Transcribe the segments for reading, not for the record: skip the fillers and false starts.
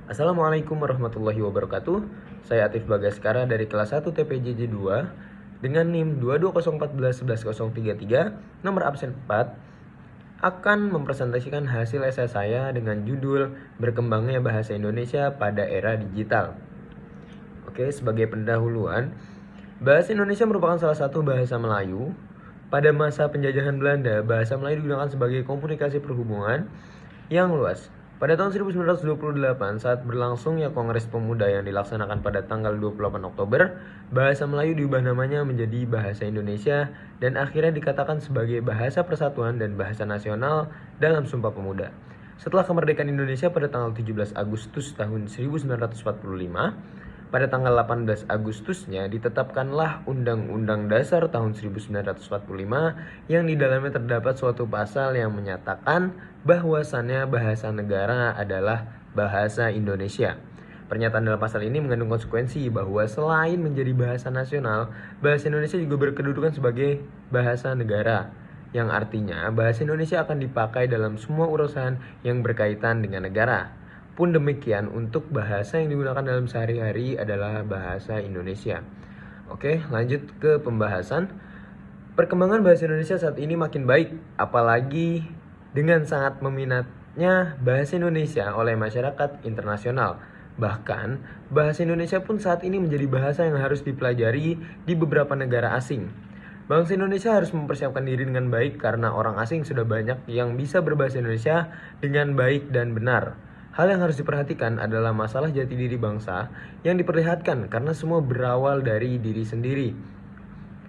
Assalamualaikum warahmatullahi wabarakatuh. Saya Atif Bagaskara dari kelas 1 TPJJ 2 dengan NIM 22014111033, nomor absen 4, akan mempresentasikan hasil esai saya dengan judul Berkembangnya Bahasa Indonesia pada Era Digital. Oke, sebagai pendahuluan, bahasa Indonesia merupakan salah satu bahasa Melayu. Pada masa penjajahan Belanda, bahasa Melayu digunakan sebagai komunikasi perhubungan yang luas. Pada tahun 1928, saat berlangsungnya Kongres Pemuda yang dilaksanakan pada tanggal 28 Oktober, bahasa Melayu diubah namanya menjadi Bahasa Indonesia dan akhirnya dikatakan sebagai bahasa persatuan dan bahasa nasional dalam Sumpah Pemuda. Setelah kemerdekaan Indonesia pada tanggal 17 Agustus tahun 1945, pada tanggal 18 Agustusnya ditetapkanlah Undang-Undang Dasar tahun 1945 yang di dalamnya terdapat suatu pasal yang menyatakan bahwasannya bahasa negara adalah bahasa Indonesia. Pernyataan dalam pasal ini mengandung konsekuensi bahwa selain menjadi bahasa nasional, bahasa Indonesia juga berkedudukan sebagai bahasa negara, yang artinya bahasa Indonesia akan dipakai dalam semua urusan yang berkaitan dengan negara. Pun demikian, untuk bahasa yang digunakan dalam sehari-hari adalah bahasa Indonesia. Oke, lanjut ke pembahasan. Perkembangan bahasa Indonesia saat ini makin baik, apalagi dengan sangat meminatnya bahasa Indonesia oleh masyarakat internasional. Bahkan, bahasa Indonesia pun saat ini menjadi bahasa yang harus dipelajari di beberapa negara asing. Bangsa Indonesia harus mempersiapkan diri dengan baik karena orang asing sudah banyak yang bisa berbahasa Indonesia dengan baik dan benar. Hal yang harus diperhatikan adalah masalah jati diri bangsa yang diperlihatkan karena semua berawal dari diri sendiri.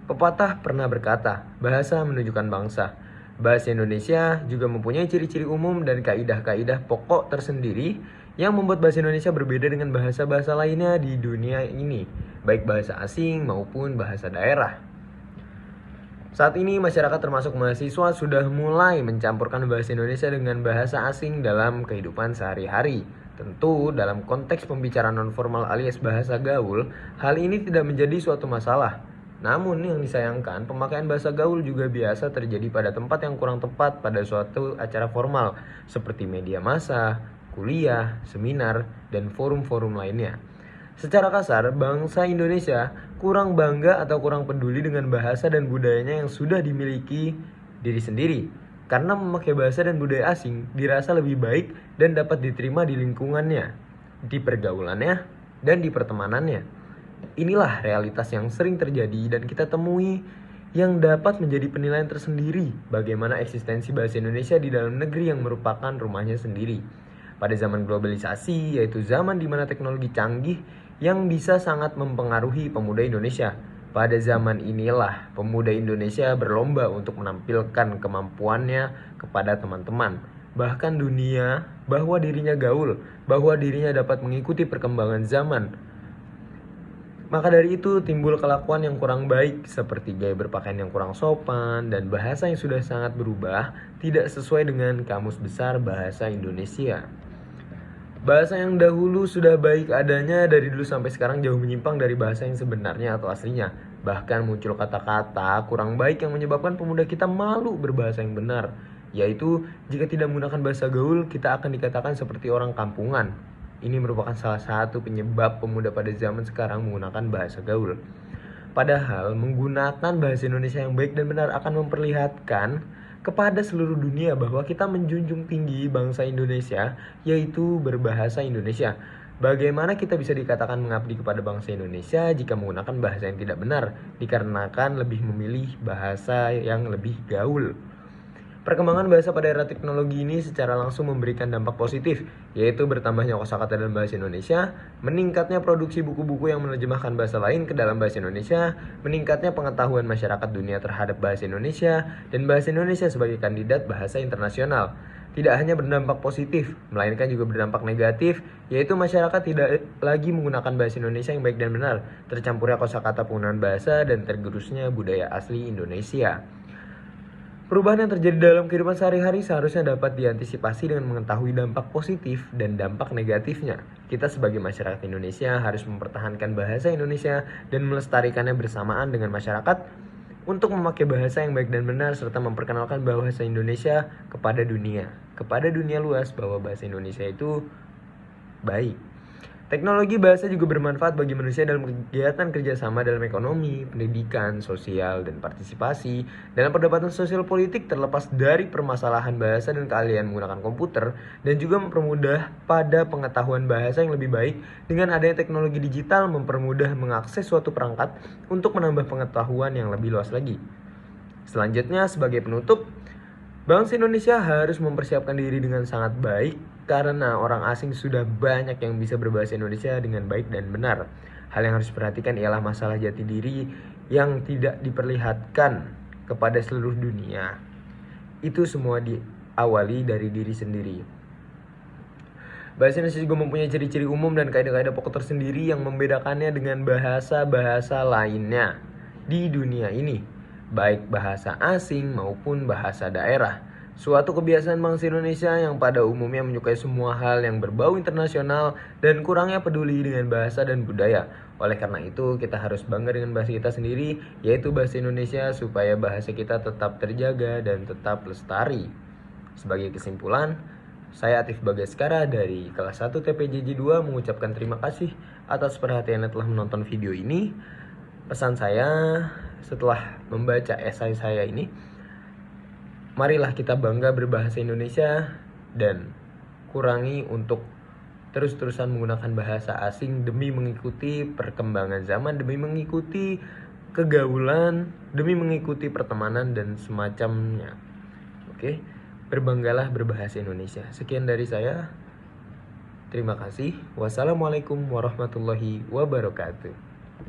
Pepatah pernah berkata, bahasa menunjukkan bangsa. Bahasa Indonesia juga mempunyai ciri-ciri umum dan kaidah-kaidah pokok tersendiri yang membuat bahasa Indonesia berbeda dengan bahasa-bahasa lainnya di dunia ini, baik bahasa asing maupun bahasa daerah. Saat ini masyarakat termasuk mahasiswa sudah mulai mencampurkan bahasa Indonesia dengan bahasa asing dalam kehidupan sehari-hari. Tentu dalam konteks pembicaraan nonformal alias bahasa gaul, hal ini tidak menjadi suatu masalah. Namun yang disayangkan, pemakaian bahasa gaul juga biasa terjadi pada tempat yang kurang tepat pada suatu acara formal, seperti media massa, kuliah, seminar, dan forum-forum lainnya. Secara kasar, bangsa Indonesia kurang bangga atau kurang peduli dengan bahasa dan budayanya yang sudah dimiliki diri sendiri. Karena memakai bahasa dan budaya asing dirasa lebih baik dan dapat diterima di lingkungannya, di pergaulannya, dan di pertemanannya. Inilah realitas yang sering terjadi dan kita temui yang dapat menjadi penilaian tersendiri bagaimana eksistensi bahasa Indonesia di dalam negeri yang merupakan rumahnya sendiri. Pada zaman globalisasi, yaitu zaman di mana teknologi canggih yang bisa sangat mempengaruhi pemuda Indonesia. Pada zaman inilah pemuda Indonesia berlomba untuk menampilkan kemampuannya kepada teman-teman, bahkan dunia, bahwa dirinya gaul, bahwa dirinya dapat mengikuti perkembangan zaman. Maka dari itu timbul kelakuan yang kurang baik seperti gaya berpakaian yang kurang sopan dan bahasa yang sudah sangat berubah, tidak sesuai dengan Kamus Besar Bahasa Indonesia. Bahasa yang dahulu sudah baik adanya dari dulu sampai sekarang jauh menyimpang dari bahasa yang sebenarnya atau aslinya. Bahkan muncul kata-kata kurang baik yang menyebabkan pemuda kita malu berbahasa yang benar. Yaitu jika tidak menggunakan bahasa gaul, kita akan dikatakan seperti orang kampungan. Ini merupakan salah satu penyebab pemuda pada zaman sekarang menggunakan bahasa gaul. Padahal menggunakan bahasa Indonesia yang baik dan benar akan memperlihatkan kepada seluruh dunia bahwa kita menjunjung tinggi bangsa Indonesia, yaitu berbahasa Indonesia. Bagaimana kita bisa dikatakan mengabdi kepada bangsa Indonesia jika menggunakan bahasa yang tidak benar, dikarenakan lebih memilih bahasa yang lebih gaul. Perkembangan bahasa pada era teknologi ini secara langsung memberikan dampak positif, yaitu bertambahnya kosakata dalam bahasa Indonesia, meningkatnya produksi buku-buku yang menerjemahkan bahasa lain ke dalam bahasa Indonesia, meningkatnya pengetahuan masyarakat dunia terhadap bahasa Indonesia, dan bahasa Indonesia sebagai kandidat bahasa internasional. Tidak hanya berdampak positif, melainkan juga berdampak negatif, yaitu masyarakat tidak lagi menggunakan bahasa Indonesia yang baik dan benar, tercampurnya kosakata penggunaan bahasa dan tergerusnya budaya asli Indonesia. Perubahan yang terjadi dalam kehidupan sehari-hari seharusnya dapat diantisipasi dengan mengetahui dampak positif dan dampak negatifnya. Kita sebagai masyarakat Indonesia harus mempertahankan bahasa Indonesia dan melestarikannya bersamaan dengan masyarakat untuk memakai bahasa yang baik dan benar serta memperkenalkan bahasa Indonesia kepada dunia luas bahwa bahasa Indonesia itu baik. Teknologi bahasa juga bermanfaat bagi manusia dalam kegiatan kerjasama dalam ekonomi, pendidikan, sosial, dan partisipasi. Dalam perdebatan sosial politik terlepas dari permasalahan bahasa dan keahlian menggunakan komputer, dan juga mempermudah pada pengetahuan bahasa yang lebih baik dengan adanya teknologi digital mempermudah mengakses suatu perangkat untuk menambah pengetahuan yang lebih luas lagi. Selanjutnya, sebagai penutup, bangsa Indonesia harus mempersiapkan diri dengan sangat baik karena orang asing sudah banyak yang bisa berbahasa Indonesia dengan baik dan benar. Hal yang harus diperhatikan ialah masalah jati diri yang tidak diperlihatkan kepada seluruh dunia. Itu semua diawali dari diri sendiri. Bahasa Indonesia juga mempunyai ciri-ciri umum dan kaidah-kaidah pokok tersendiri yang membedakannya dengan bahasa-bahasa lainnya di dunia ini, baik bahasa asing maupun bahasa daerah. Suatu kebiasaan bangsa Indonesia yang pada umumnya menyukai semua hal yang berbau internasional dan kurangnya peduli dengan bahasa dan budaya. Oleh karena itu, kita harus bangga dengan bahasa kita sendiri, yaitu bahasa Indonesia, supaya bahasa kita tetap terjaga dan tetap lestari. Sebagai kesimpulan, saya Atif Bagaskara dari kelas 1 TPJJ 2 mengucapkan terima kasih atas perhatiannya telah menonton video ini. Pesan saya setelah membaca esai saya ini, marilah kita bangga berbahasa Indonesia dan kurangi untuk terus-terusan menggunakan bahasa asing demi mengikuti perkembangan zaman, demi mengikuti kegaulan, demi mengikuti pertemanan dan semacamnya. Oke, berbanggalah berbahasa Indonesia. Sekian dari saya. Terima kasih. Wassalamualaikum warahmatullahi wabarakatuh.